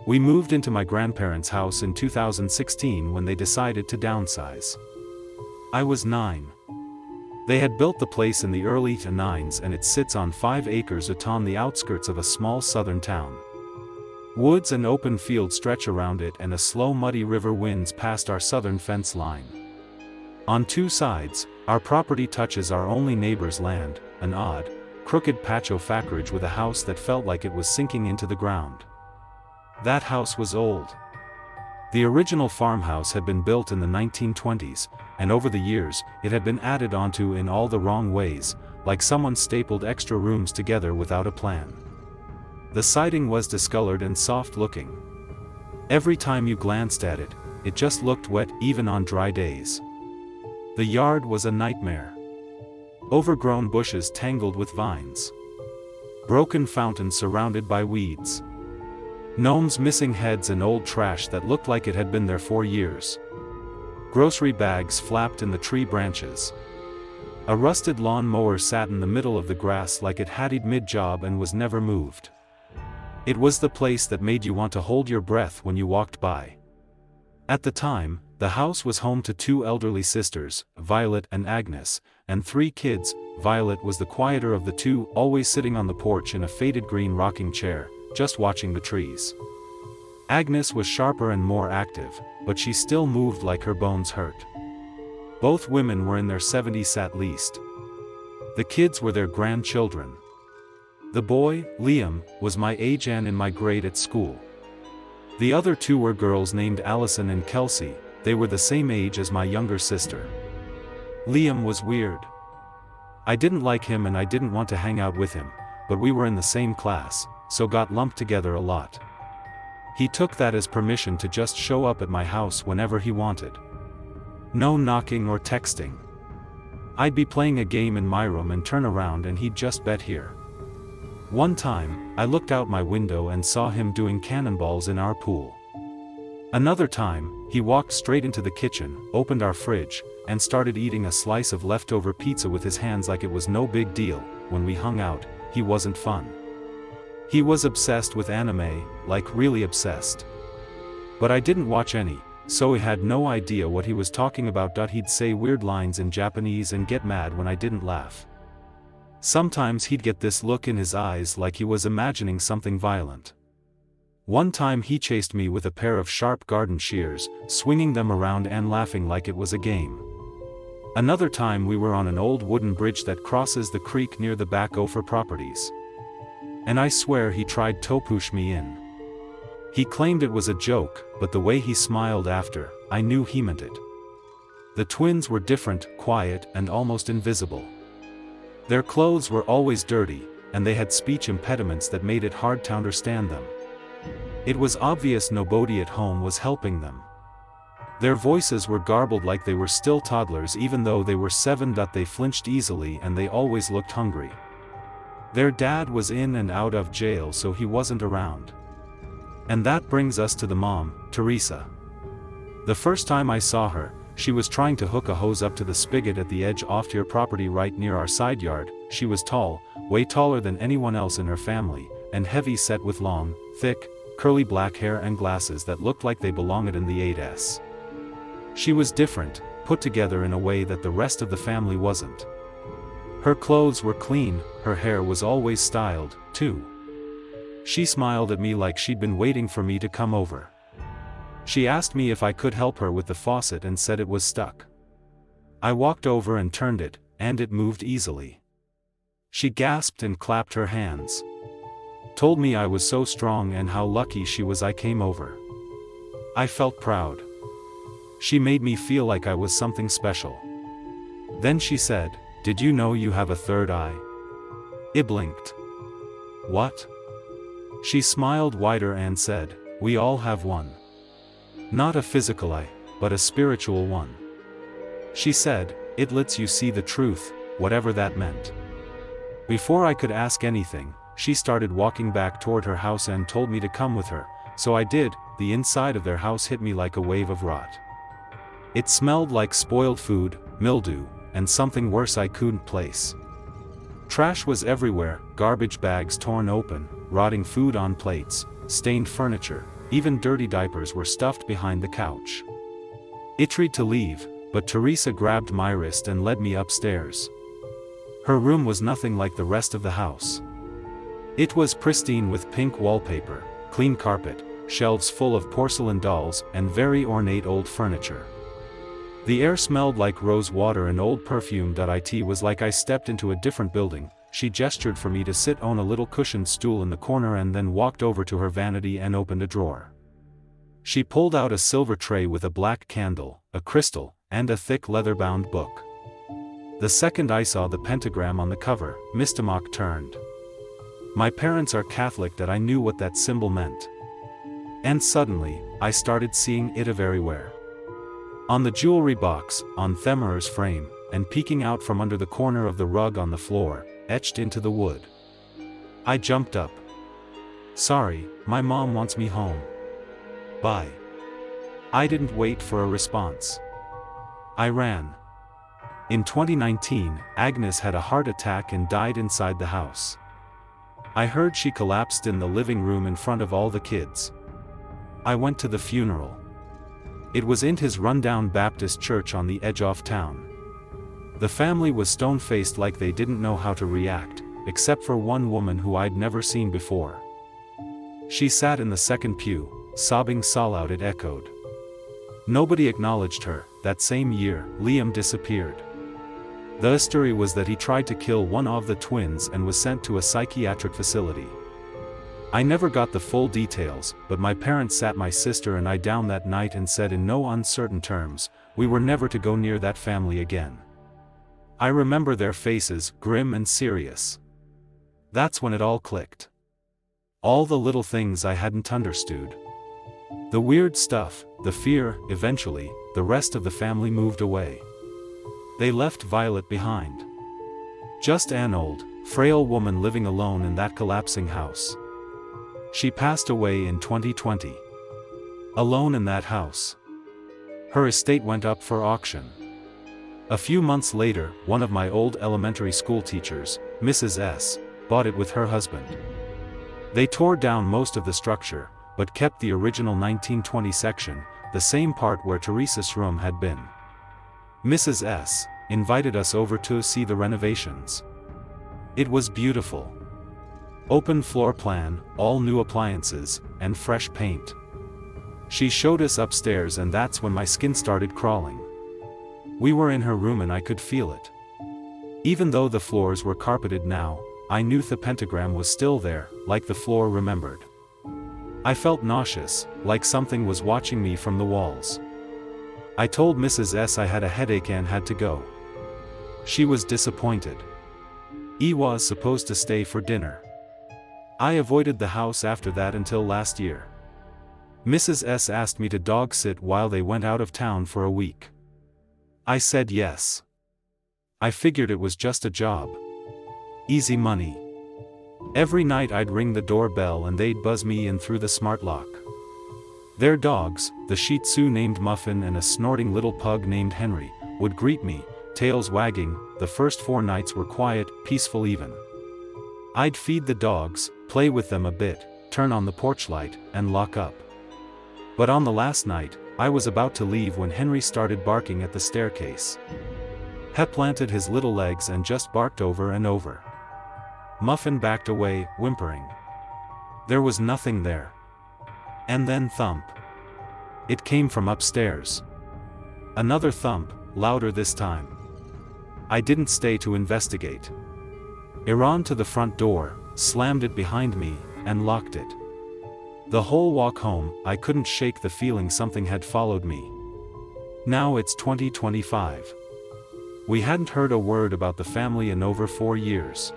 We moved into my grandparents' house in 2016 when they decided to downsize. I was 9. They had built the place in the early 90s and it sits on 5 acres on the outskirts of a small southern town. Woods and open fields stretch around it and a slow muddy river winds past our southern fence line. On 2 sides, our property touches our only neighbor's land, an odd, crooked patch of acreage with a house that felt like it was sinking into the ground. That house was old. The original farmhouse had been built in the 1920s, and over the years, it had been added onto in all the wrong ways, like someone stapled extra rooms together without a plan. The siding was discolored and soft-looking. Every time you glanced at it, it just looked wet even on dry days. The yard was a nightmare. Overgrown bushes tangled with vines. Broken fountains surrounded by weeds. Gnomes missing heads and old trash that looked like it had been there for years. Grocery bags flapped in the tree branches. A rusted lawn mower sat in the middle of the grass like it haddied mid-job and was never moved. It was the place that made you want to hold your breath when you walked by. At the time, the house was home to 2 elderly sisters, Violet and Agnes, and 3 kids. Violet was the quieter of the 2, always sitting on the porch in a faded green rocking chair, just watching the trees. Agnes was sharper and more active, but she still moved like her bones hurt. Both women were in their 70s at least. The kids were their grandchildren. The boy, Liam, was my age and in my grade at school. The other 2 were girls named Allison and Kelsey. They were the same age as my younger sister. Liam was weird. I didn't like him and I didn't want to hang out with him, but we were in the same class, so got lumped together a lot. He took that as permission to just show up at my house whenever he wanted. No knocking or texting. I'd be playing a game in my room and turn around and he'd just bet here. One time, I looked out my window and saw him doing cannonballs in our pool. Another time, he walked straight into the kitchen, opened our fridge, and started eating a slice of leftover pizza with his hands like it was no big deal. When we hung out, he wasn't fun. He was obsessed with anime, like really obsessed. But I didn't watch any, so I had no idea what he was talking about. He'd say weird lines in Japanese and get mad when I didn't laugh. Sometimes he'd get this look in his eyes like he was imagining something violent. One time he chased me with a pair of sharp garden shears, swinging them around and laughing like it was a game. Another time we were on an old wooden bridge that crosses the creek near the back Ophir properties. And I swear he tried to push me in. He claimed it was a joke, but the way he smiled after, I knew he meant it. The twins were different, quiet, and almost invisible. Their clothes were always dirty, and they had speech impediments that made it hard to understand them. It was obvious nobody at home was helping them. Their voices were garbled like they were still toddlers even though they were 7. They flinched easily and they always looked hungry. Their dad was in and out of jail so he wasn't around. And that brings us to the mom, Teresa. The first time I saw her, she was trying to hook a hose up to the spigot at the edge of your property right near our side yard. She was tall, way taller than anyone else in her family, and heavy set with long, thick, curly black hair and glasses that looked like they belonged in the 8s. She was different, put together in a way that the rest of the family wasn't. Her clothes were clean, her hair was always styled, too. She smiled at me like she'd been waiting for me to come over. She asked me if I could help her with the faucet and said it was stuck. I walked over and turned it, and it moved easily. She gasped and clapped her hands. Told me I was so strong and how lucky she was I came over. I felt proud. She made me feel like I was something special. Then she said, "Did you know you have a third eye?" I blinked. What? She smiled wider and said, "We all have one. Not a physical eye, but a spiritual one." She said, "It lets you see the truth, whatever that meant." Before I could ask anything, she started walking back toward her house and told me to come with her, so I did. The inside of their house hit me like a wave of rot. It smelled like spoiled food, mildew, and something worse I couldn't place. Trash was everywhere, garbage bags torn open, rotting food on plates, stained furniture, even dirty diapers were stuffed behind the couch. It tried to leave, but Teresa grabbed my wrist and led me upstairs. Her room was nothing like the rest of the house. It was pristine with pink wallpaper, clean carpet, shelves full of porcelain dolls, and very ornate old furniture. The air smelled like rose water and old perfume. It was like I stepped into a different building. She gestured for me to sit on a little cushioned stool in the corner and then walked over to her vanity and opened a drawer. She pulled out a silver tray with a black candle, a crystal, and a thick leather-bound book. The second I saw the pentagram on the cover, my stomach turned. My parents are Catholic. I knew what that symbol meant. And suddenly, I started seeing it everywhere. On the jewelry box, on Themer's frame, and peeking out from under the corner of the rug on the floor, etched into the wood. I jumped up. Sorry, my mom wants me home. Bye. I didn't wait for a response. I ran. In 2019, Agnes had a heart attack and died inside the house. I heard she collapsed in the living room in front of all the kids. I went to the funeral. It was in his rundown Baptist church on the edge of town. The family was stone-faced, like they didn't know how to react, except for one woman who I'd never seen before. She sat in the second pew, sobbing so loud it echoed. Nobody acknowledged her. That same year, Liam disappeared. The history was that he tried to kill one of the twins and was sent to a psychiatric facility. I never got the full details, but my parents sat my sister and I down that night and said in no uncertain terms, we were never to go near that family again. I remember their faces, grim and serious. That's when it all clicked. All the little things I hadn't understood. The weird stuff, the fear. Eventually, the rest of the family moved away. They left Violet behind. Just an old, frail woman living alone in that collapsing house. She passed away in 2020. Alone in that house. Her estate went up for auction. A few months later, one of my old elementary school teachers, Mrs. S., bought it with her husband. They tore down most of the structure, but kept the original 1920 section, the same part where Teresa's room had been. Mrs. S. invited us over to see the renovations. It was beautiful. Open floor plan, all new appliances, and fresh paint. She showed us upstairs and that's when my skin started crawling. We were in her room and I could feel it. Even though the floors were carpeted now, I knew the pentagram was still there, like the floor remembered. I felt nauseous, like something was watching me from the walls. I told Mrs. S. I had a headache and had to go. She was disappointed. I was supposed to stay for dinner. I avoided the house after that until last year. Mrs. S. asked me to dog sit while they went out of town for a week. I said yes. I figured it was just a job. Easy money. Every night I'd ring the doorbell and they'd buzz me in through the smart lock. Their dogs, the Shih Tzu named Muffin and a snorting little pug named Henry, would greet me, tails wagging. The first 4 nights were quiet, peaceful even. I'd feed the dogs, play with them a bit, turn on the porch light, and lock up. But on the last night, I was about to leave when Henry started barking at the staircase. He planted his little legs and just barked over and over. Muffin backed away, whimpering. There was nothing there. And then thump. It came from upstairs. Another thump, louder this time. I didn't stay to investigate. I ran to the front door, slammed it behind me, and locked it. The whole walk home, I couldn't shake the feeling something had followed me. Now it's 2025. We hadn't heard a word about the family in over 4 years.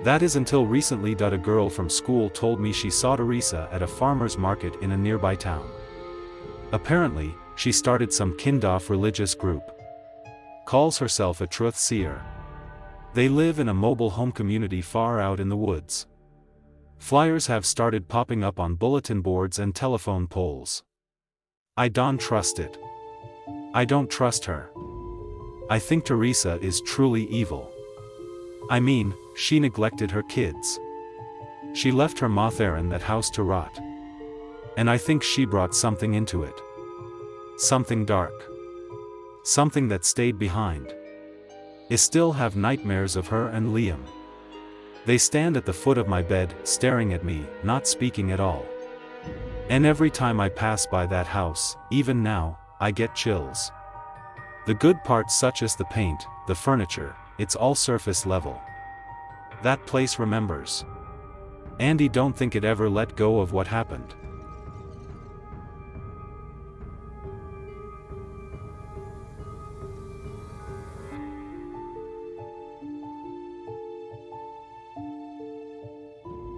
That is until recently. A girl from school told me she saw Teresa at a farmer's market in a nearby town. Apparently, she started some kind-of religious group. Calls herself a truth seer. They live in a mobile home community far out in the woods. Flyers have started popping up on bulletin boards and telephone poles. I don't trust it. I don't trust her. I think Teresa is truly evil. I mean, she neglected her kids. She left her mother in that house to rot. And I think she brought something into it. Something dark. Something that stayed behind. I still have nightmares of her and Liam. They stand at the foot of my bed, staring at me, not speaking at all. And every time I pass by that house, even now, I get chills. The good parts such as the paint, the furniture, it's all surface level. That place remembers. Andy don't think it ever let go of what happened.